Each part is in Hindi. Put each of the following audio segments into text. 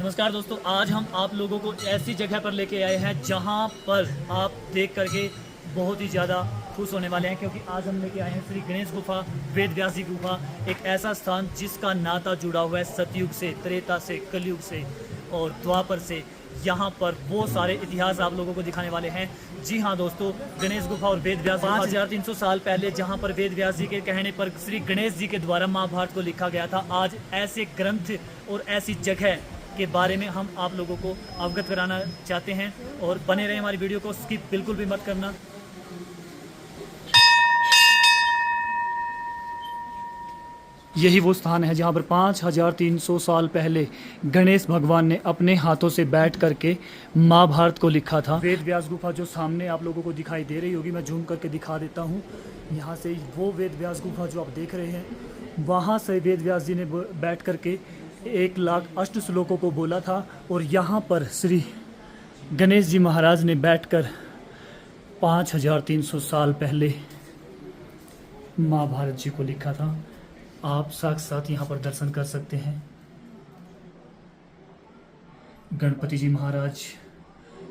नमस्कार दोस्तों, आज हम आप लोगों को ऐसी जगह पर लेके आए हैं जहां पर आप देख करके बहुत ही ज़्यादा खुश होने वाले हैं, क्योंकि आज हम लेके आए हैं श्री गणेश गुफा, वेद व्यास जी गुफा। एक ऐसा स्थान जिसका नाता जुड़ा हुआ है सतयुग से, त्रेता से, कलयुग से और द्वापर से। यहाँ पर वो सारे इतिहास आप लोगों को दिखाने वाले हैं। जी हाँ दोस्तों, गणेश गुफा और वेद व्यास 5300 साल पहले जहाँ पर वेद व्यास जी के कहने पर श्री गणेश जी के द्वारा महाभारत को लिखा गया था। आज ऐसे ग्रंथ और ऐसी जगह के बारे में हम आप लोगों को अवगत कराना चाहते हैं, और बने रहे हमारी वीडियो को, स्किप बिल्कुल भी मत करना। यही वो स्थान है जहाँ पर 5300 साल पहले गणेश भगवान ने अपने हाथों से बैठ करके महाभारत को लिखा था। वेद व्यास गुफा जो सामने आप लोगों को दिखाई दे रही होगी, मैं जूम करके दिखा देता हूँ। यहाँ से वो वेद व्यास गुफा जो आप देख रहे हैं, वहाँ से वेद व्यास जी ने बैठ करके 1,08,000 श्लोकों को बोला था, और यहाँ पर श्री गणेश जी महाराज ने बैठकर 5300 साल पहले महाभारत जी को लिखा था। आप साक्षात यहाँ पर दर्शन कर सकते हैं। गणपति जी महाराज,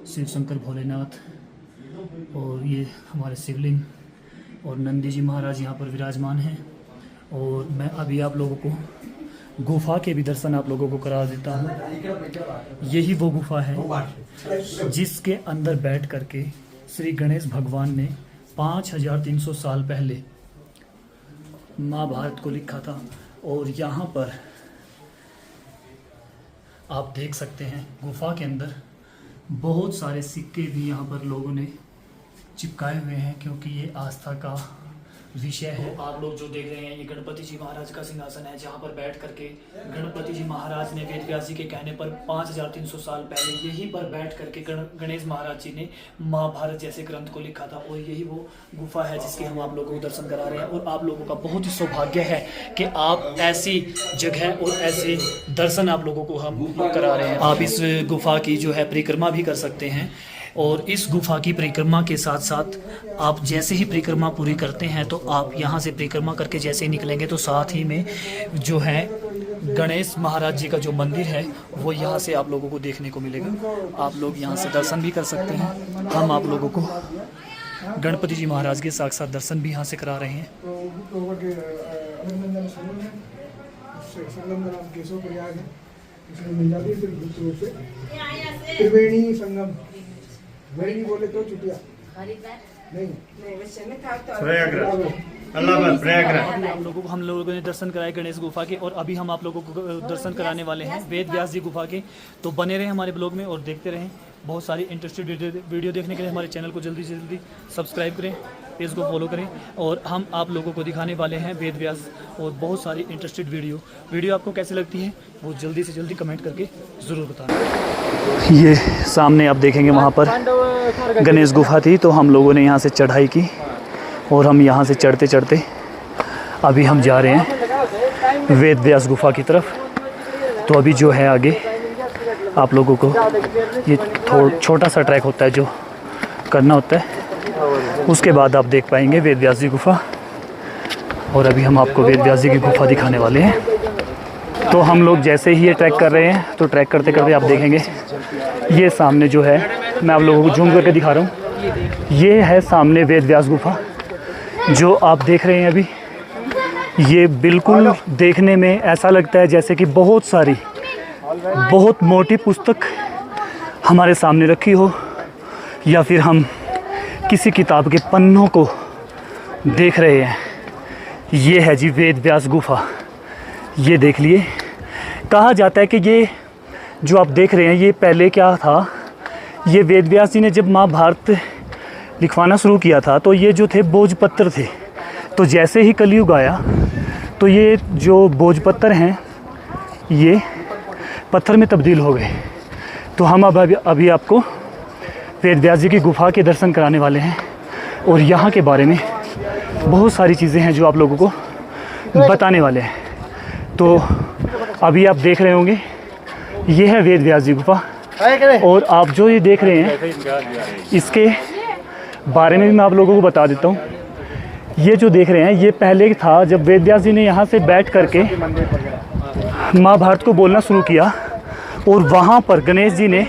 शिव शंकर भोलेनाथ, और ये हमारे शिवलिंग और नंदी जी महाराज यहाँ पर विराजमान हैं। और मैं अभी आप लोगों को गुफा के भी दर्शन आप लोगों को करा देता हूँ। यही वो गुफा है जिसके अंदर बैठ करके श्री गणेश भगवान ने 5300 साल पहले महाभारत को लिखा था। और यहाँ पर आप देख सकते हैं गुफा के अंदर बहुत सारे सिक्के भी यहाँ पर लोगों ने चिपकाए हुए हैं, क्योंकि ये आस्था का विषय है। आप लोग जो देख रहे हैं, ये गणपति जी महाराज का सिंहासन है, जहाँ पर बैठ करके गणपति जी महाराज ने वेद व्यास जी के कहने पर 5300 साल पहले यहीं पर बैठ करके गणेश महाराज जी ने महाभारत जैसे ग्रंथ को लिखा था। और यही वो गुफा है जिसके हम आप लोगों को दर्शन करा रहे हैं। और आप लोगों का बहुत ही सौभाग्य है कि आप ऐसी जगह और ऐसे दर्शन आप लोगों को हम करा रहे हैं। आप इस गुफा की जो है परिक्रमा भी कर सकते हैं, और इस गुफा की परिक्रमा के साथ साथ आप जैसे ही परिक्रमा पूरी करते हैं तो आप यहाँ से परिक्रमा करके जैसे ही निकलेंगे तो साथ ही में जो है गणेश महाराज जी का जो मंदिर है वो यहाँ से आप लोगों को देखने को मिलेगा। आप लोग यहाँ से दर्शन भी कर सकते हैं। हम आप लोगों को गणपति जी महाराज के साक्षात दर्शन भी यहाँ से करा रहे हैं। नहीं बोले तो चुटिया नहीं प्रयागराज आप लोगों को हम लोगों ने दर्शन कराए गणेश गुफा के, और अभी हम आप लोगों को दर्शन कराने वाले हैं वेद व्यास जी गुफा के। तो बने रहें हमारे ब्लॉग में और देखते रहें। बहुत सारी इंटरेस्टेड वीडियो देखने के लिए हमारे चैनल को जल्दी से जल्दी सब्सक्राइब करें, पेज को फॉलो करें। और हम आप लोगों को दिखाने वाले हैं वेद व्यास और बहुत सारी इंटरेस्टेड वीडियो आपको कैसी लगती है वो जल्दी से जल्दी कमेंट करके ज़रूर बताना। ये सामने आप देखेंगे वहाँ पर गणेश गुफा थी, तो हम लोगों ने यहाँ से चढ़ाई की, और हम यहाँ से चढ़ते चढ़ते अभी हम जा रहे हैं वेद व्यास गुफा की तरफ। तो अभी जो है आगे आप लोगों को ये छोटा सा ट्रैक होता है जो करना होता है, उसके बाद आप देख पाएंगे वेद व्यास जी गुफा। और अभी हम आपको वेद व्यास जी की गुफा दिखाने वाले हैं। तो हम लोग जैसे ही ये ट्रैक कर रहे हैं, तो ट्रैक करते करते आप देखेंगे ये सामने जो है, मैं आप लोगों को जूम करके दिखा रहा हूँ, ये है सामने वेद व्यास गुफा जो आप देख रहे हैं अभी। ये बिल्कुल देखने में ऐसा लगता है जैसे कि बहुत मोटी पुस्तक हमारे सामने रखी हो, या फिर हम किसी किताब के पन्नों को देख रहे हैं। ये है जी वेद व्यास गुफा। ये देख लिए, कहा जाता है कि ये जो आप देख रहे हैं ये पहले क्या था, ये वेद व्यास जी ने जब महाभारत लिखवाना शुरू किया था तो ये जो थे भोजपत्र थे। तो जैसे ही कलयुग आया तो ये जो भोजपत्र हैं ये पत्थर में तब्दील हो गए। तो हम अभी आपको वेद व्यास जी की गुफा के दर्शन कराने वाले हैं, और यहाँ के बारे में बहुत सारी चीज़ें हैं जो आप लोगों को बताने वाले हैं। तो अभी आप देख रहे होंगे ये है वेद व्यास जी गुफा, और आप जो ये देख रहे हैं इसके बारे में भी मैं आप लोगों को बता देता हूँ। ये जो देख रहे हैं ये पहले था जब वेद व्यास जी ने यहाँ से बैठ करके महाभारत को बोलना शुरू किया, और वहाँ पर गणेश जी ने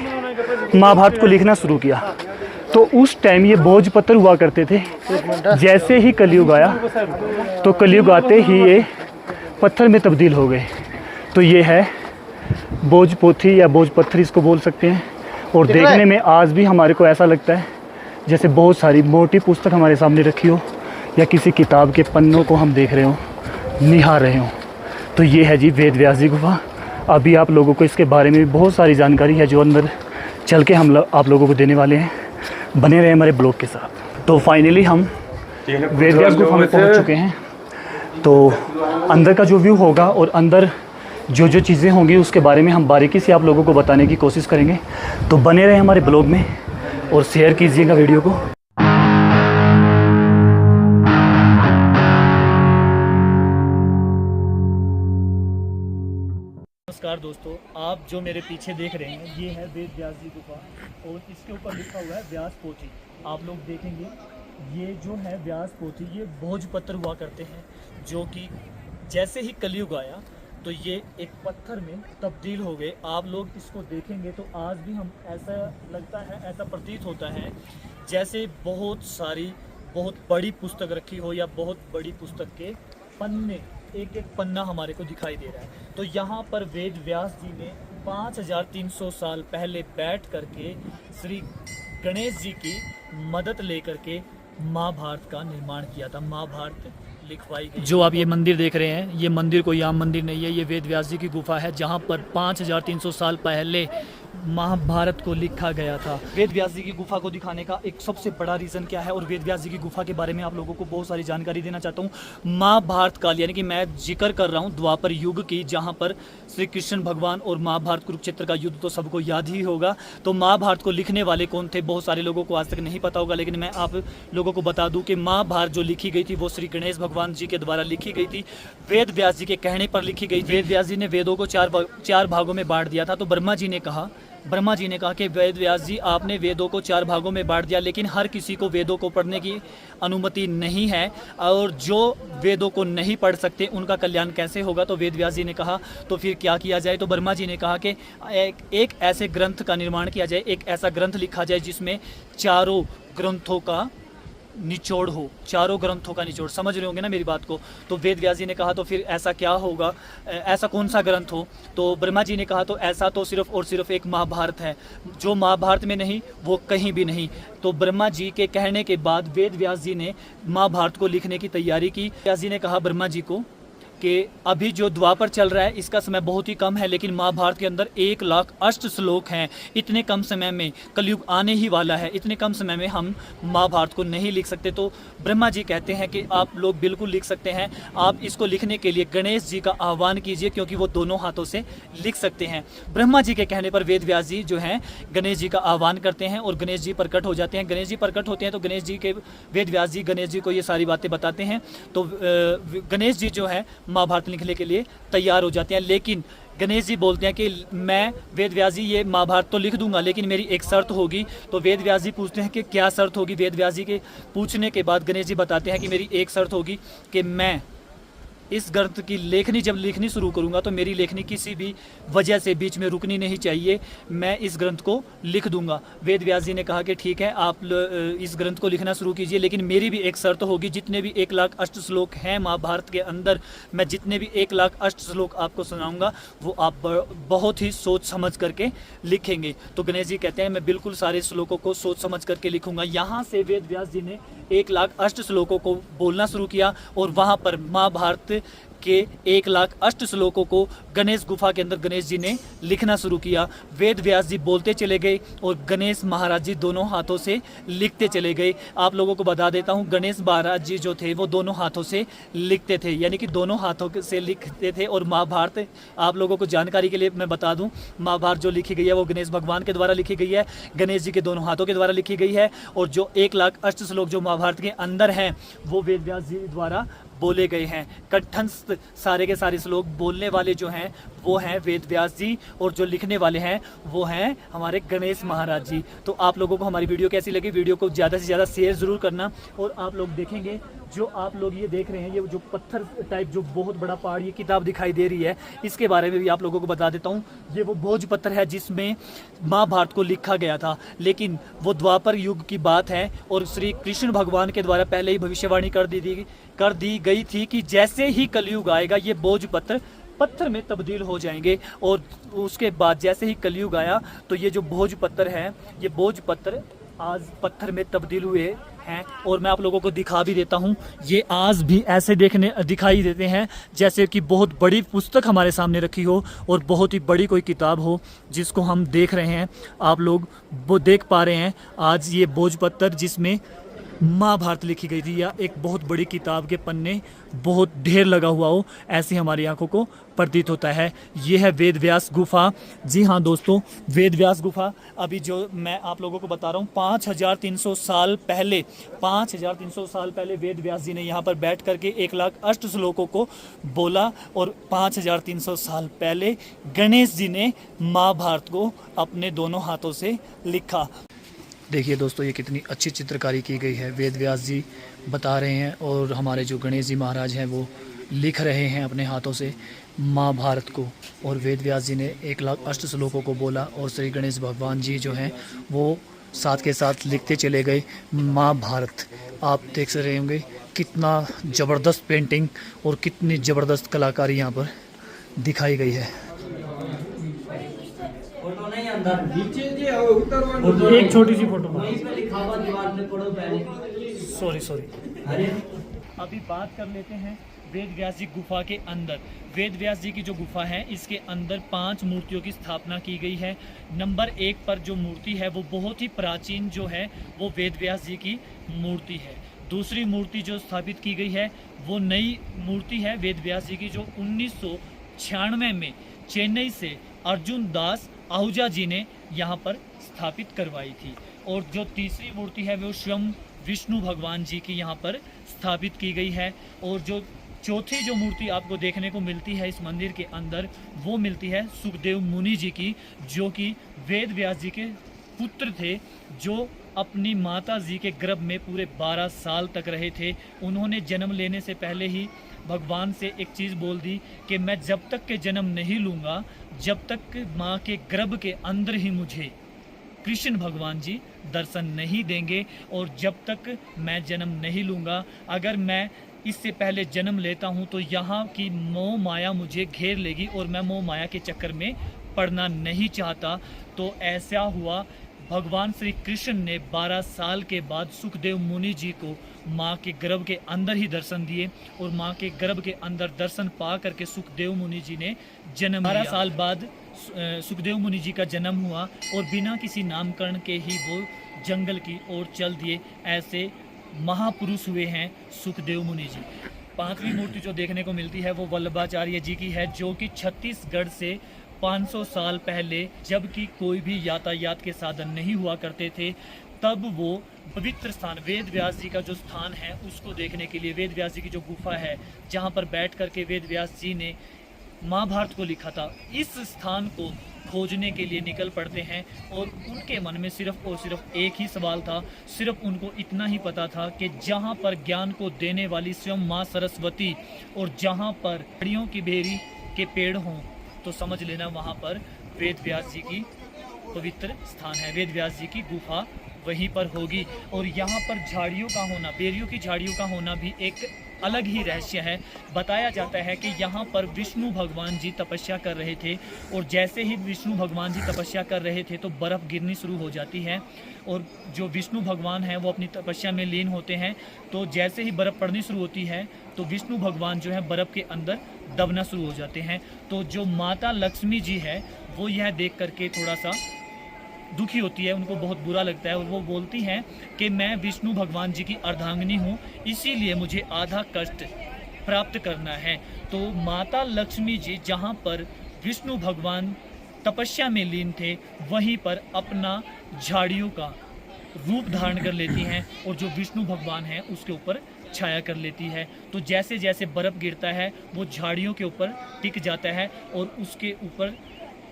महाभारत को लिखना शुरू किया। तो उस टाइम ये भोजपत्र हुआ करते थे। जैसे ही कलयुग आया तो कलयुग आते ही ये पत्थर में तब्दील हो गए। तो ये है भोजपोथी या भोजपत्र इसको बोल सकते हैं। और देखने में आज भी हमारे को ऐसा लगता है जैसे बहुत सारी मोटी पुस्तक हमारे सामने रखी हो या किसी किताब के पन्नों को हम देख रहे हो, निहार रहे हो। तो ये है जी वेद व्यास जी गुफा। अभी आप लोगों को इसके बारे में भी बहुत सारी जानकारी है जो अंदर चल के हम आप लोगों को देने वाले हैं। बने रहे हमारे ब्लॉग के साथ। तो फाइनली हम वेद व्यास गुफा में पहुंच चुके हैं। तो अंदर का जो व्यू होगा और अंदर जो जो चीज़ें होंगी उसके बारे में हम बारीकी से आप लोगों को बताने की कोशिश करेंगे। तो बने रहे हमारे ब्लॉग में और शेयर कीजिएगा वीडियो को। नमस्कार दोस्तों, आप जो मेरे पीछे देख रहे हैं ये है वेद व्यास जी गुफा और इसके ऊपर लिखा हुआ है व्यास पोथी। आप लोग देखेंगे ये जो है व्यास पोथी, ये भोजपत्र हुआ करते हैं जो कि जैसे ही कलयुग आया तो ये एक पत्थर में तब्दील हो गए। आप लोग इसको देखेंगे तो आज भी हम ऐसा लगता है, ऐसा प्रतीत होता है जैसे बहुत बड़ी पुस्तक रखी हो या बहुत बड़ी पुस्तक के पन्ने, एक एक पन्ना हमारे को दिखाई दे रहा है। तो यहाँ पर वेद व्यास जी ने 5300 साल पहले बैठ करके श्री गणेश जी की मदद लेकर के महाभारत का निर्माण किया था। महाभारत लिखवाई गई। जो आप ये मंदिर देख रहे हैं, ये मंदिर कोई आम मंदिर नहीं है, ये वेद व्यास जी की गुफा है जहाँ पर 5300 साल पहले महाभारत को लिखा गया था। वेद व्यास जी की गुफा को दिखाने का एक सबसे बड़ा रीज़न क्या है और वेद व्यास जी की गुफा के बारे में आप लोगों को बहुत सारी जानकारी देना चाहता हूँ। महाभारत काल यानी कि मैं जिक्र कर रहा हूँ द्वापर युग की, जहाँ पर श्री कृष्ण भगवान और महाभारत कुरुक्षेत्र का युद्ध तो सबको याद ही होगा। तो महाभारत को लिखने वाले कौन थे बहुत सारे लोगों को आज तक नहीं पता होगा, लेकिन मैं आप लोगों को बता दूँ कि महाभारत जो लिखी गई थी वो श्री गणेश भगवान जी के द्वारा लिखी गई थी। वेद व्यास जी के कहने पर लिखी गई। वेद व्यास जी ने वेदों को चार भागों में बांट दिया था। तो ब्रह्मा जी ने कहा कि वेद व्यास जी आपने वेदों को 4 भागों में बांट दिया, लेकिन हर किसी को वेदों को पढ़ने की अनुमति नहीं है और जो वेदों को नहीं पढ़ सकते उनका कल्याण कैसे होगा। तो वेद व्यास जी ने कहा तो फिर क्या किया जाए। तो ब्रह्मा जी ने कहा कि एक ऐसे ग्रंथ का निर्माण किया जाए, एक ऐसा ग्रंथ लिखा जाए जिसमें चारों ग्रंथों का निचोड़ हो, चारों ग्रंथों का निचोड़। समझ रहे होंगे ना मेरी बात को। तो वेद व्यास जी ने कहा तो फिर ऐसा क्या होगा, ऐसा कौन सा ग्रंथ हो। तो ब्रह्मा जी ने कहा तो ऐसा तो सिर्फ और सिर्फ एक महाभारत है, जो महाभारत में नहीं वो कहीं भी नहीं। तो ब्रह्मा जी के कहने के बाद वेद व्यास जी ने महाभारत को लिखने की तैयारी की। व्यास जी ने कहा ब्रह्मा जी को कि अभी जो द्वापर चल रहा है इसका समय बहुत ही कम है, लेकिन महाभारत के अंदर 1,08 श्लोक हैं। इतने कम समय में कलयुग आने ही वाला है, इतने कम समय में हम महाभारत को नहीं लिख सकते। तो ब्रह्मा जी कहते हैं कि आप लोग बिल्कुल लिख सकते हैं। आप इसको लिखने के लिए गणेश जी का आह्वान कीजिए क्योंकि वो दोनों हाथों से लिख सकते हैं। ब्रह्मा जी के कहने पर वेद व्यास जी जो हैं गणेश जी का आह्वान करते हैं और गणेश जी प्रकट हो जाते हैं। गणेश जी प्रकट होते हैं तो गणेश जी के वेद व्यास जी गणेश जी को ये सारी बातें बताते हैं। तो गणेश जी जो है महाभारत लिखने के लिए तैयार हो जाते हैं, लेकिन गणेश जी बोलते हैं कि मैं वेद व्यास जी ये महाभारत तो लिख दूंगा लेकिन मेरी एक शर्त होगी। तो वेद व्यास जी पूछते हैं कि क्या शर्त होगी। वेद व्यास जी के पूछने के बाद गणेश जी बताते हैं कि मेरी एक शर्त होगी कि मैं इस ग्रंथ की लेखनी जब लिखनी शुरू करूंगा तो मेरी लेखनी किसी भी वजह से बीच में रुकनी नहीं चाहिए, मैं इस ग्रंथ को लिख दूंगा। वेद व्यास जी ने कहा कि ठीक है आप इस ग्रंथ को लिखना शुरू कीजिए, लेकिन मेरी भी एक शर्त होगी, जितने भी 1,08 श्लोक हैं महाभारत के अंदर, मैं जितने भी 1,08 श्लोक आपको सुनाऊंगा वो आप बहुत ही सोच समझ करके लिखेंगे। तो गणेश जी कहते हैं मैं बिल्कुल सारे श्लोकों को सोच समझ करके लिखूंगा। यहाँ से वेद व्यास जी ने 1,08 श्लोकों को बोलना शुरू किया और वहाँ पर महाभारत के 1,08 श्लोकों को गणेश गुफा के अंदर गणेश जी ने लिखना शुरू किया। वेद व्यास जी बोलते चले गए और गणेश महाराज जी दोनों हाथों से लिखते चले गए। आप लोगों को बता देता हूँ गणेश महाराज जी जो थे वो दोनों हाथों से लिखते थे, यानी कि दोनों हाथों से लिखते थे। और महाभारत आप लोगों को जानकारी के लिए मैं बता दूँ, महाभारत जो लिखी गई है वो गणेश भगवान के द्वारा लिखी गई है, गणेश जी के दोनों हाथों के द्वारा लिखी गई है। और जो 1,08 श्लोक जो महाभारत के अंदर हैं वो वेद व्यास जी द्वारा बोले गए हैं, कंठस्थ और सारे के सारे श्लोक बोलने वाले जो हैं वो हैं वेद व्यास जी, और जो लिखने वाले हैं वो हैं हमारे गणेश महाराज जी। तो आप लोगों को हमारी वीडियो कैसी लगी, वीडियो को ज़्यादा से ज़्यादा शेयर ज़रूर करना। और आप लोग देखेंगे जो आप लोग ये देख रहे हैं, ये जो पत्थर टाइप जो बहुत बड़ा पहाड़ ये किताब दिखाई दे रही है, इसके बारे में भी आप लोगों को बता देता हूँ। ये वो भोजपत्र है जिसमें महाभारत को लिखा गया था, लेकिन वो द्वापर युग की बात है और श्री कृष्ण भगवान के द्वारा पहले ही भविष्यवाणी कर दी गई थी कि जैसे ही कलयुग आएगा ये भोजपत्र पत्थर में तब्दील हो जाएंगे। और उसके बाद जैसे ही कलयुग आया तो ये जो भोजपत्र है, ये भोजपत्र आज पत्थर में तब्दील हुए हैं। और मैं आप लोगों को दिखा भी देता हूँ, ये आज भी ऐसे दिखाई देते हैं जैसे कि बहुत बड़ी पुस्तक हमारे सामने रखी हो और बहुत ही बड़ी कोई किताब हो जिसको हम देख रहे हैं। आप लोग वो देख पा रहे हैं आज ये भोजपत्र जिसमें महाभारत लिखी गई थी, या एक बहुत बड़ी किताब के पन्ने बहुत ढेर लगा हुआ हो, ऐसी हमारी आंखों को प्रतीत होता है। ये है वेद व्यास गुफा। जी हाँ दोस्तों, वेद व्यास गुफा अभी जो मैं आप लोगों को बता रहा हूँ 5300 साल पहले 5300 साल पहले वेद व्यास जी ने यहाँ पर बैठ करके 1,08,000 श्लोकों को बोला, और 5300 साल पहले गणेश जी ने महाभारत को अपने दोनों हाथों से लिखा। देखिए दोस्तों, ये कितनी अच्छी चित्रकारी की गई है। वेद व्यास जी बता रहे हैं और हमारे जो गणेश जी महाराज हैं वो लिख रहे हैं अपने हाथों से महाभारत को, और वेद व्यास जी ने 1,08,000 श्लोकों को बोला और श्री गणेश भगवान जी जो हैं वो साथ के साथ लिखते चले गए महाभारत। आप देख रहे होंगे कितना ज़बरदस्त पेंटिंग और कितनी ज़बरदस्त कलाकारी यहाँ पर दिखाई गई है। एक छोटी सी फोटो सॉरी अभी बात कर लेते हैं वेद व्यास जी गुफा के अंदर। वेद व्यास जी की जो गुफा है इसके अंदर 5 मूर्तियों की स्थापना की गई है। नंबर 1 पर जो मूर्ति है वो बहुत ही प्राचीन जो है वो वेद व्यास जी की मूर्ति है। दूसरी मूर्ति जो स्थापित की गई है वो नई मूर्ति है वेद व्यास जी की, जो 1996 में चेन्नई से अर्जुन दास आहूजा जी ने यहाँ पर स्थापित करवाई थी। और जो तीसरी मूर्ति है वो स्वयं विष्णु भगवान जी की यहाँ पर स्थापित की गई है। और जो चौथी जो मूर्ति आपको देखने को मिलती है इस मंदिर के अंदर वो मिलती है सुखदेव मुनि जी की, जो कि वेद व्यास जी के पुत्र थे, जो अपनी माता जी के गर्भ में पूरे 12 साल तक रहे थे। उन्होंने जन्म लेने से पहले ही भगवान से एक चीज़ बोल दी कि मैं जब तक के जन्म नहीं लूँगा, जब तक माँ के गर्भ के अंदर ही मुझे कृष्ण भगवान जी दर्शन नहीं देंगे, और जब तक मैं जन्म नहीं लूँगा, अगर मैं इससे पहले जन्म लेता हूँ तो यहाँ की मोह माया मुझे घेर लेगी और मैं मोह माया के चक्कर में पड़ना नहीं चाहता। तो ऐसा हुआ, भगवान श्री कृष्ण ने 12 साल के बाद सुखदेव मुनि जी को माँ के गर्भ के अंदर ही दर्शन दिए, और माँ के गर्भ के अंदर दर्शन पा करके सुखदेव मुनि जी ने जन्म 12 साल बाद सुखदेव मुनि जी का जन्म हुआ, और बिना किसी नामकरण के ही वो जंगल की ओर चल दिए। ऐसे महापुरुष हुए हैं सुखदेव मुनि जी। 5वीं मूर्ति जो देखने को मिलती है वो वल्लभाचार्य जी की है, जो कि छत्तीसगढ़ से 500 साल पहले, जबकि कोई भी यातायात के साधन नहीं हुआ करते थे, तब वो पवित्र स्थान वेद व्यास जी का जो स्थान है उसको देखने के लिए, वेद व्यास जी की जो गुफा है जहाँ पर बैठ करके वेद व्यास जी ने महाभारत को लिखा था, इस स्थान को खोजने के लिए निकल पड़ते हैं। और उनके मन में सिर्फ और सिर्फ एक ही सवाल था, सिर्फ उनको इतना ही पता था कि जहाँ पर ज्ञान को देने वाली स्वयं माँ सरस्वती और जहाँ पर पेड़ियों की बेरी के पेड़ हों तो समझ लेना वहाँ पर वेद व्यास जी की पवित्र स्थान है, वेद व्यास जी की गुफा वहीं पर होगी। और यहाँ पर झाड़ियों का होना, बेरियों की झाड़ियों का होना भी एक अलग ही रहस्य है। बताया जाता है कि यहाँ पर विष्णु भगवान जी तपस्या कर रहे थे, और जैसे ही विष्णु भगवान जी तपस्या कर रहे थे तो बर्फ़ गिरनी शुरू हो जाती है, और जो विष्णु भगवान हैं वो अपनी तपस्या में लीन होते हैं। तो जैसे ही बर्फ़ पड़नी शुरू होती है तो विष्णु भगवान जो है बर्फ़ के अंदर दबना शुरू हो जाते हैं। तो जो माता लक्ष्मी जी है वो यह देख करके थोड़ा सा दुखी होती है, उनको बहुत बुरा लगता है, और वो बोलती हैं कि मैं विष्णु भगवान जी की अर्धांगिनी हूँ, इसीलिए मुझे आधा कष्ट प्राप्त करना है। तो माता लक्ष्मी जी जहाँ पर विष्णु भगवान तपस्या में लीन थे वहीं पर अपना झाड़ियों का रूप धारण कर लेती हैं और जो विष्णु भगवान हैं उसके ऊपर छाया कर लेती है। तो जैसे जैसे बर्फ़ गिरता है वो झाड़ियों के ऊपर टिक जाता है और उसके ऊपर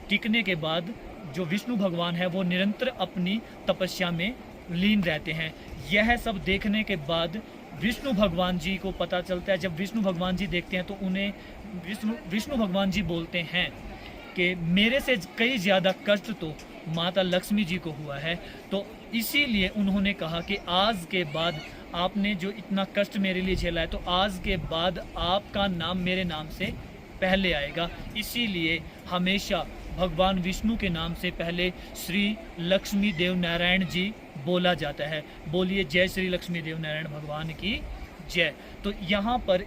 टिकने के बाद जो विष्णु भगवान है वो निरंतर अपनी तपस्या में लीन रहते हैं। यह सब देखने के बाद विष्णु भगवान जी को पता चलता है, जब विष्णु भगवान जी देखते हैं तो उन्हें विष्णु भगवान जी बोलते हैं कि मेरे से कई ज़्यादा कष्ट तो माता लक्ष्मी जी को हुआ है। तो इसीलिए उन्होंने कहा कि आज के बाद आपने जो इतना कष्ट मेरे लिए झेला है, तो आज के बाद आपका नाम मेरे नाम से पहले आएगा। इसीलिए हमेशा भगवान विष्णु के नाम से पहले श्री लक्ष्मी देव नारायण जी बोला जाता है। बोलिए जय श्री लक्ष्मी देव नारायण भगवान की जय। तो यहाँ पर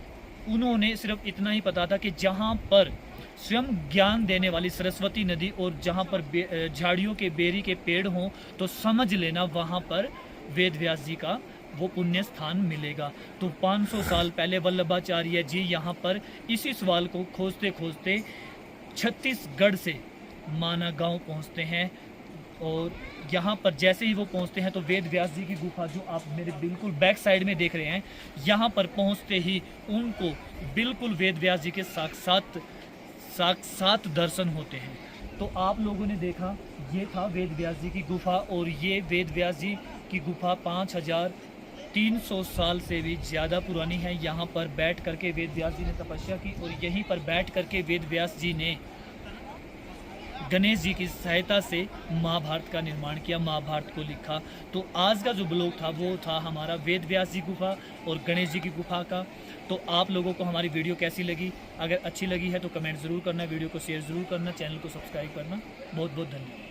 उन्होंने सिर्फ इतना ही पता था कि जहाँ पर स्वयं ज्ञान देने वाली सरस्वती नदी और जहाँ पर झाड़ियों के बेरी के पेड़ हों तो समझ लेना वहाँ पर वेद व्यास जी का वो पुण्य स्थान मिलेगा। तो 500 साल पहले वल्लभाचार्य जी यहाँ पर इसी सवाल को खोजते खोजते छत्तीसगढ़ से माना गांव पहुँचते हैं और यहाँ पर जैसे ही वो पहुँचते हैं तो वेद व्यास जी की गुफा जो आप मेरे बिल्कुल बैक साइड में देख रहे हैं, यहाँ पर पहुँचते ही उनको बिल्कुल वेद व्यास जी के साक्षात दर्शन होते हैं। तो आप लोगों ने देखा ये था वेद व्यास जी की गुफा और ये वेद व्यास जी की गुफा 5300 साल से भी ज़्यादा पुरानी है। यहाँ पर बैठ करके वेद व्यास जी ने तपस्या की और यहीं पर बैठ करके वेद व्यास जी ने गणेश जी की सहायता से महाभारत का निर्माण किया, महाभारत को लिखा। तो आज का जो ब्लॉग था वो था हमारा वेद व्यास जी गुफा और गणेश जी की गुफा का। तो आप लोगों को हमारी वीडियो कैसी लगी? अगर अच्छी लगी है तो कमेंट ज़रूर करना, वीडियो को शेयर ज़रूर करना, चैनल को सब्सक्राइब करना। बहुत बहुत धन्यवाद।